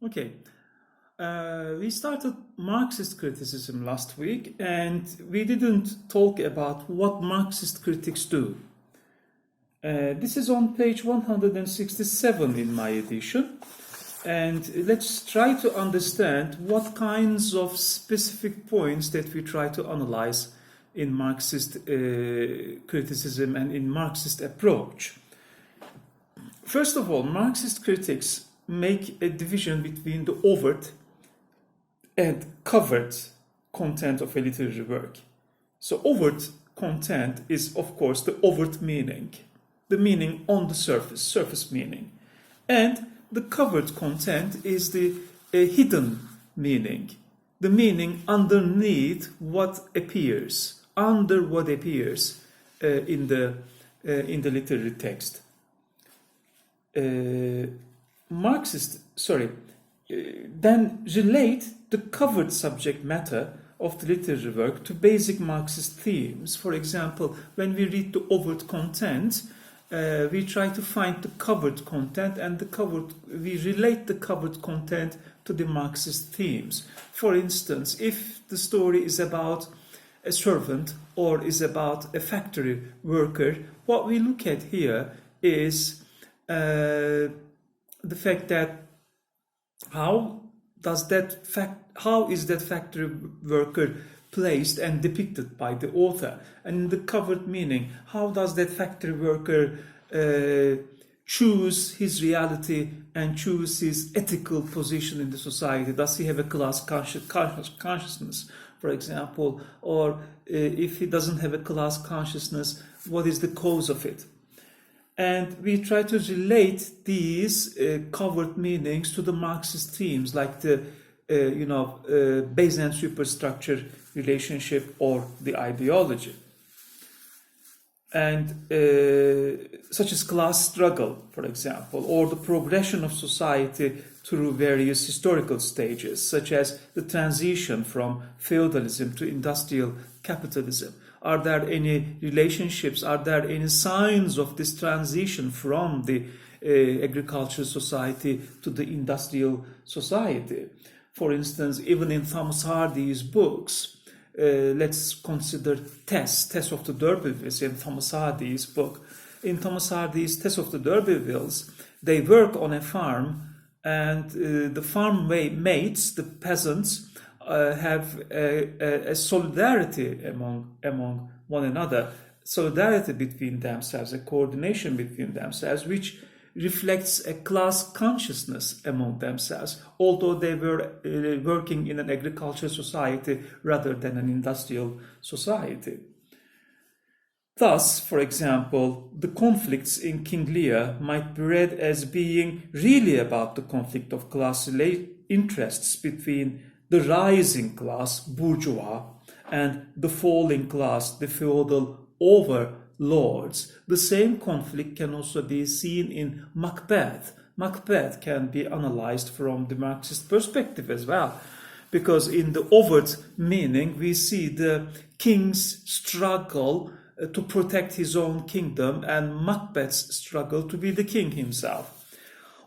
Okay. We started Marxist criticism last week, and we didn't talk about what Marxist critics do. This is on page 167 in my edition, and let's try to understand what kinds of specific points that we try to analyze in Marxist criticism and in Marxist approach. First of all, Marxist critics make a division between the overt and covert content of a literary work. So overt content is, of course, the overt meaning, the meaning on the surface meaning. And the covert content is the hidden meaning, the meaning underneath what appears, under what appears in the literary text. Then relate the covered subject matter of the literary work to basic Marxist themes. For example, when we read the overt content, we try to find the covered content, and we relate the covered content to the Marxist themes. For instance, if the story is about a servant or is about a factory worker, what we look at here is the fact that how is that factory worker placed and depicted by the author? And in the covered meaning, how does that factory worker choose his reality and choose his ethical position in the society? Does he have a class consciousness, for example? Or if he doesn't have a class consciousness, what is the cause of it? And we try to relate these covered meanings to the Marxist themes, like the base and superstructure relationship or the ideology, and such as class struggle, for example, or the progression of society through various historical stages, such as the transition from feudalism to industrial capitalism. Are there any relationships? Are there any signs of this transition from the agricultural society to the industrial society? For instance, even in Thomas Hardy's books, let's consider Tess of the D'Urbervilles in Thomas Hardy's book. In Thomas Hardy's Tess of the D'Urbervilles, they work on a farm, and the farm mates, the peasants, have a solidarity among one another, solidarity between themselves, a coordination between themselves, which reflects a class consciousness among themselves, although they were working in an agricultural society rather than an industrial society. Thus, for example, the conflicts in King Lear might be read as being really about the conflict of class interests between the rising class, bourgeois, and the falling class, the feudal overlords. The same conflict can also be seen in Macbeth. Macbeth can be analyzed from the Marxist perspective as well, because in the overt meaning, we see the king's struggle to protect his own kingdom and Macbeth's struggle to be the king himself.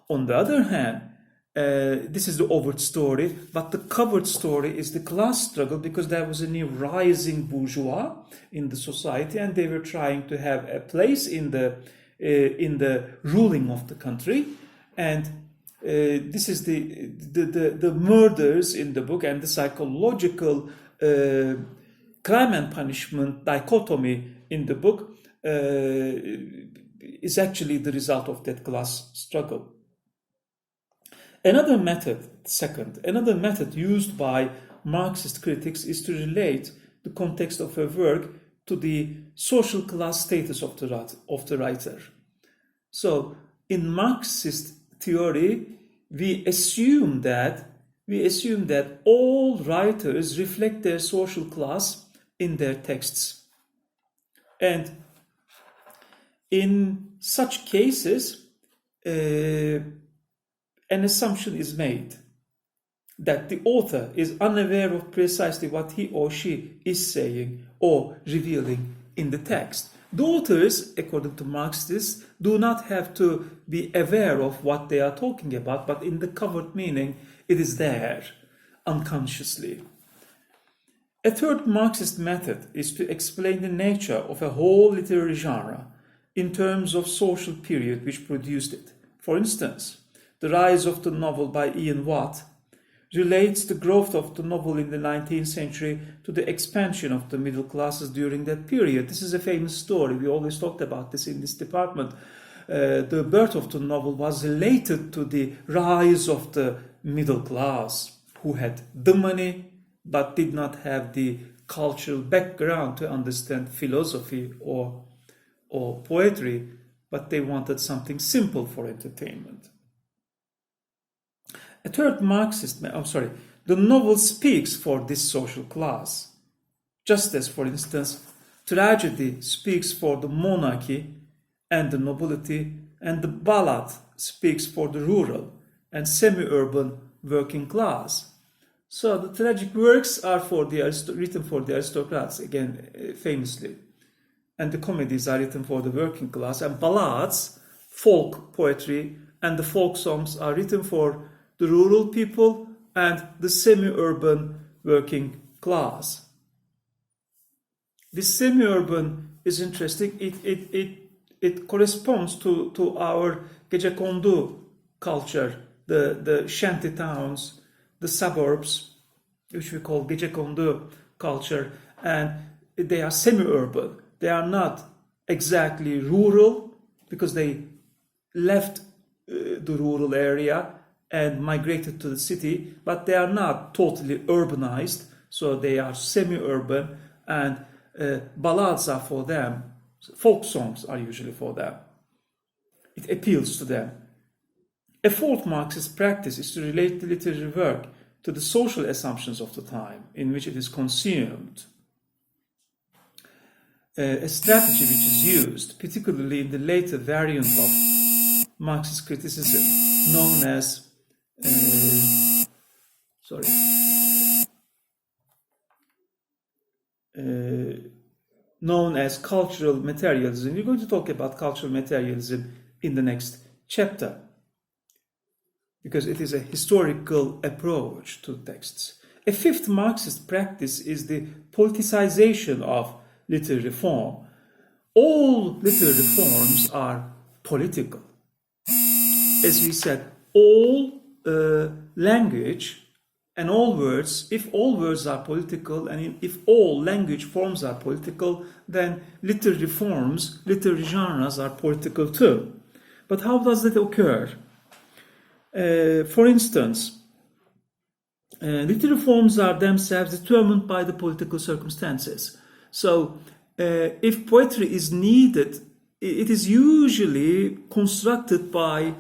On the other hand, this is the overt story, but the covert story is the class struggle, because there was a new rising bourgeois in the society, and they were trying to have a place in the ruling of the country. And this is the murders in the book, and the psychological crime and punishment dichotomy in the book is actually the result of that class struggle. Another method used by Marxist critics is to relate the context of a work to the social class status of the writer. So, in Marxist theory, we assume that all writers reflect their social class in their texts. And in such cases, an assumption is made that the author is unaware of precisely what he or she is saying or revealing in the text. The authors, according to Marxists, do not have to be aware of what they are talking about, but in the covert meaning, it is there, unconsciously. A third Marxist method is to explain the nature of a whole literary genre in terms of social period which produced it. For instance, the rise of the novel by Ian Watt relates the growth of the novel in the 19th century to the expansion of the middle classes during that period. This is a famous story. We always talked about this in this department. The birth of the novel was related to the rise of the middle class, who had the money but did not have the cultural background to understand philosophy or poetry, but they wanted something simple for entertainment. A third Marxist, the novel speaks for this social class, just as, for instance, tragedy speaks for the monarchy and the nobility, and the ballad speaks for the rural and semi-urban working class. So the tragic works are written for the aristocrats, again, famously, and the comedies are written for the working class, and ballads, folk poetry, and the folk songs are written for the rural people and the semi-urban working class. This semi-urban is interesting. It corresponds to our gecekondu culture, the shanty towns, the suburbs, which we call gecekondu culture, and they are semi-urban. They are not exactly rural because they left the rural area and migrated to the city, but they are not totally urbanized, so they are semi-urban, and ballads are for them, folk songs are usually for them. It appeals to them. A fourth Marxist practice is to relate the literary work to the social assumptions of the time in which it is consumed. A strategy which is used, particularly in the later variant of Marxist criticism, known as cultural materialism. We're going to talk about cultural materialism in the next chapter, because it is a historical approach to texts. A fifth Marxist practice is the politicization of literary form. All literary forms are political. As we said, all language and all words, if all words are political and if all language forms are political, then literary forms, literary genres are political too. But how does that occur? For instance, literary forms are themselves determined by the political circumstances. So if poetry is needed, it is usually constructed by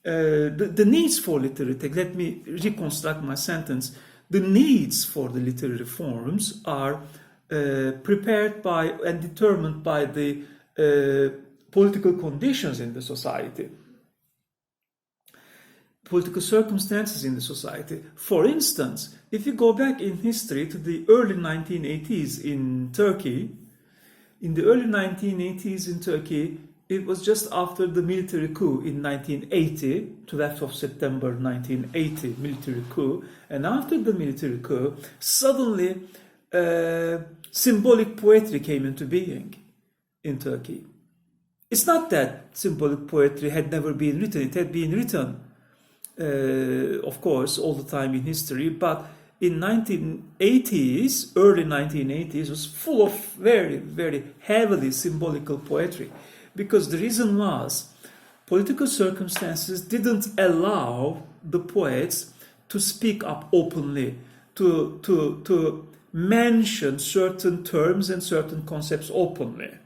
the needs for literary text. Let me reconstruct my sentence. The needs for the literary forms are prepared by and determined by the political conditions in the society, political circumstances in the society. For instance, if you go back in history to the early 1980s in Turkey, it was just after the military coup in 1980, 12th of September 1980, military coup. And after the military coup, suddenly symbolic poetry came into being in Turkey. It's not that symbolic poetry had never been written. It had been written, of course, all the time in history, but in 1980s, early 1980s, was full of very, very heavily symbolical poetry. Because the reason was political circumstances didn't allow the poets to speak up openly, to mention certain terms and certain concepts openly.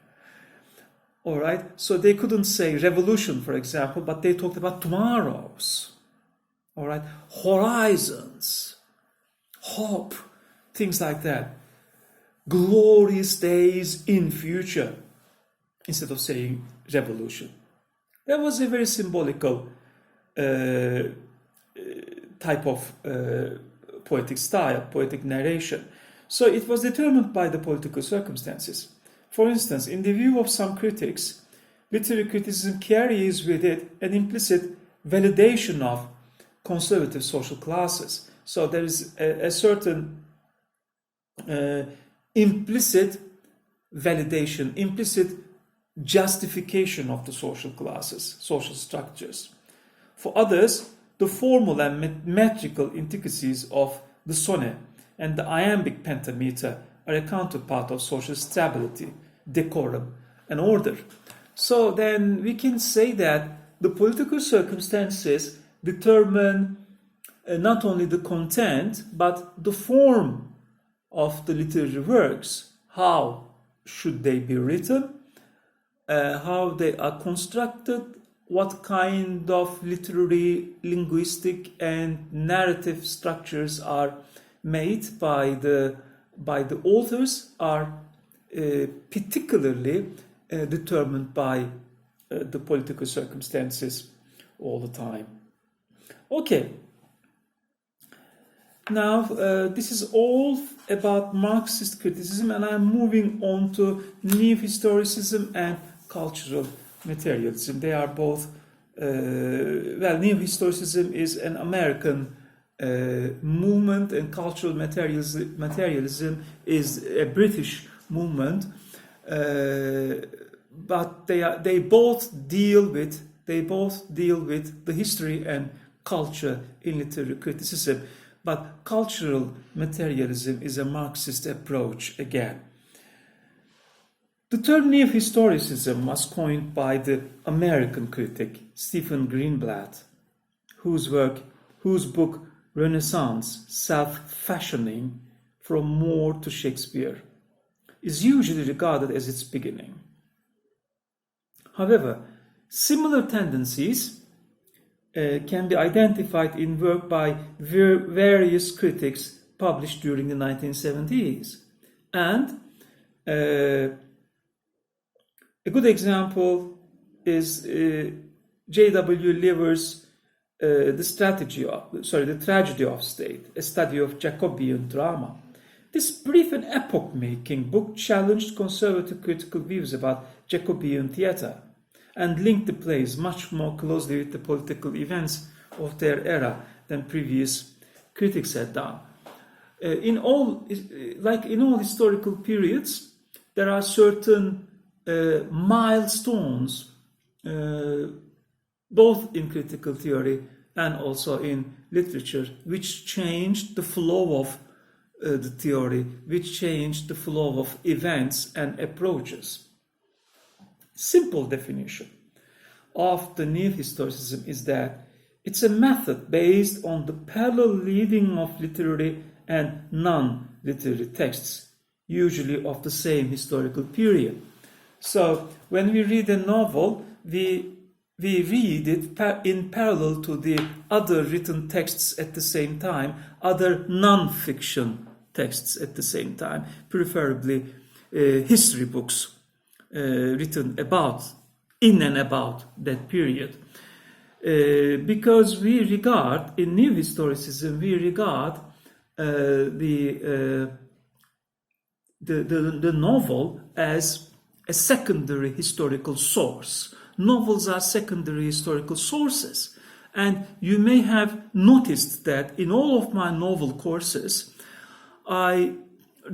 All right, so they couldn't say revolution, for example, but they talked about tomorrows. All right, horizons, hope, things like that. Glorious days in future, instead of saying revolution. That was a very symbolical type of poetic style, poetic narration. So it was determined by the political circumstances. For instance, in the view of some critics, literary criticism carries with it an implicit validation of conservative social classes. So there is a certain implicit validation, implicit justification of the social classes, social structures. For others, the formal and metrical intricacies of the sonnet and the iambic pentameter are a counterpart of social stability, decorum, and order. So then we can say that the political circumstances determine not only the content but the form of the literary works. How should they be written? How they are constructed? What kind of literary, linguistic, and narrative structures are made by the authors are particularly determined by the political circumstances all the time. Okay. Now, this is all about Marxist criticism, and I'm moving on to New Historicism and Cultural Materialism. They are both, New Historicism is an American movement, and cultural materialism is a British movement. But they both deal with the history and culture in literary criticism. But cultural materialism is a Marxist approach again. The term neo-historicism was coined by the American critic Stephen Greenblatt, whose book Renaissance, Self-Fashioning from Moore to Shakespeare is usually regarded as its beginning. However, similar tendencies can be identified in work by various critics published during the 1970s. And a good example is J.W. Lever's The Tragedy of State, a study of Jacobean drama. This brief and epoch-making book challenged conservative critical views about Jacobean theatre and linked the plays much more closely with the political events of their era than previous critics had done. In all historical periods, there are certain milestones, both in critical theory and also in literature, which changed the flow of the theory, which changed the flow of events and approaches. Simple definition of the neo-historicism is that it's a method based on the parallel reading of literary and non-literary texts, usually of the same historical period. So when we read a novel, we read it in parallel to the other written texts at the same time, other non-fiction texts at the same time, preferably history books written in and about that period. Because we regard, in New Historicism, the novel as a secondary historical source. Novels are secondary historical sources. And you may have noticed that in all of my novel courses, I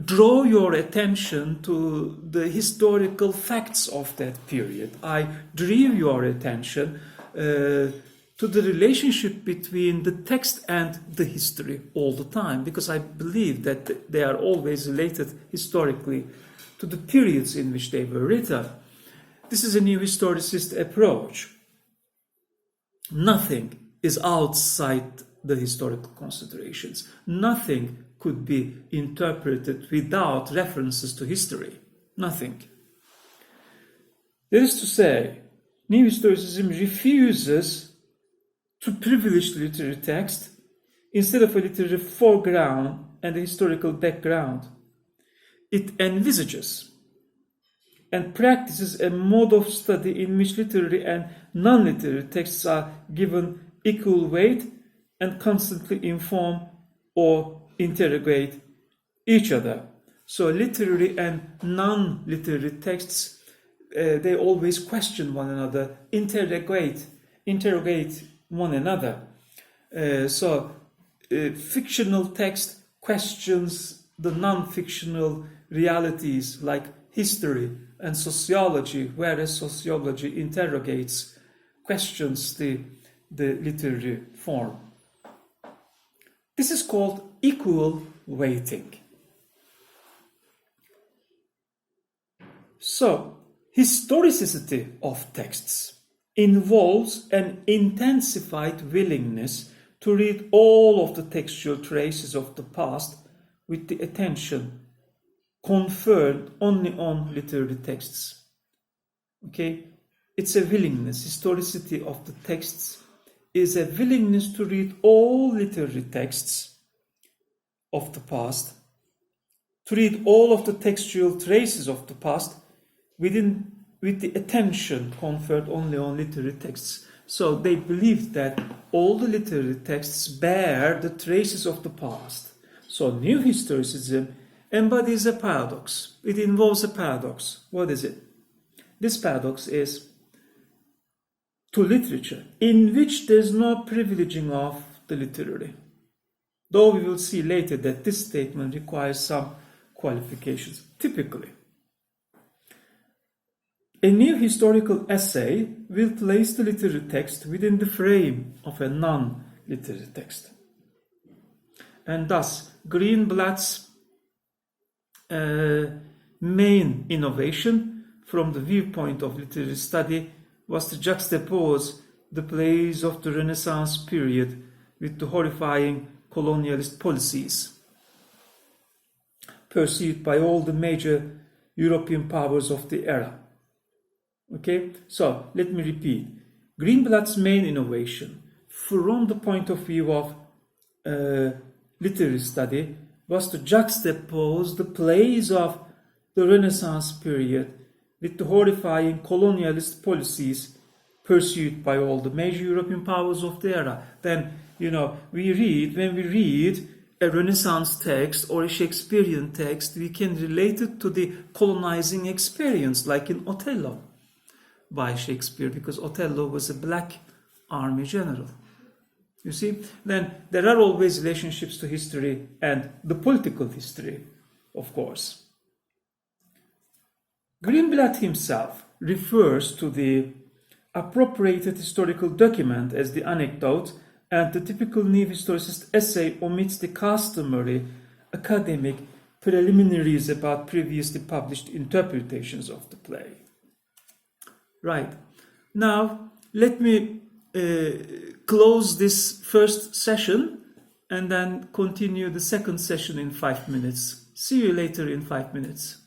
draw your attention to the historical facts of that period. I draw your attention to the relationship between the text and the history all the time, because I believe that they are always related historically to the periods in which they were written. This is a new historicist approach. Nothing is outside the historical considerations. Nothing could be interpreted without references to history. Nothing. That is to say, New Historicism refuses to privilege the literary text instead of a literary foreground and a historical background. It envisages and practices a mode of study in which literary and non-literary texts are given equal weight and constantly inform or interrogate each other. So literary and non-literary texts, they always question one another, interrogate one another. Fictional text questions the non-fictional realities like history and sociology, whereas sociology questions the literary form. This is called equal weighting. So, historicity of texts involves an intensified willingness to read all of the textual traces of the past with the attention conferred only on literary texts. Okay? It's a willingness. Historicity of the texts is a willingness to read all literary texts of the past, to read all of the textual traces of the past with the attention conferred only on literary texts. So they believed that all the literary texts bear the traces of the past. So new historicism embodies a paradox. It involves a paradox. What is it? This paradox is to literature, in which there is no privileging of the literary. Though we will see later that this statement requires some qualifications. Typically, a new historical essay will place the literary text within the frame of a non-literary text. And thus, Greenblatt's main innovation from the viewpoint of literary study was to juxtapose the plays of the Renaissance period with the horrifying colonialist policies pursued by all the major European powers of the era. Okay, so let me repeat. Greenblatt's main innovation from the point of view of literary study was to juxtapose the plays of the Renaissance period with the horrifying colonialist policies pursued by all the major European powers of the era. Then, when we read a Renaissance text or a Shakespearean text, we can relate it to the colonizing experience, like in Othello by Shakespeare, because Othello was a black army general. You see, then there are always relationships to history and the political history, of course. Greenblatt himself refers to the appropriated historical document as the anecdote, and the typical new historicist essay omits the customary academic preliminaries about previously published interpretations of the play. Right. Now, let me close this first session and then continue the second session in 5 minutes. See you later in 5 minutes.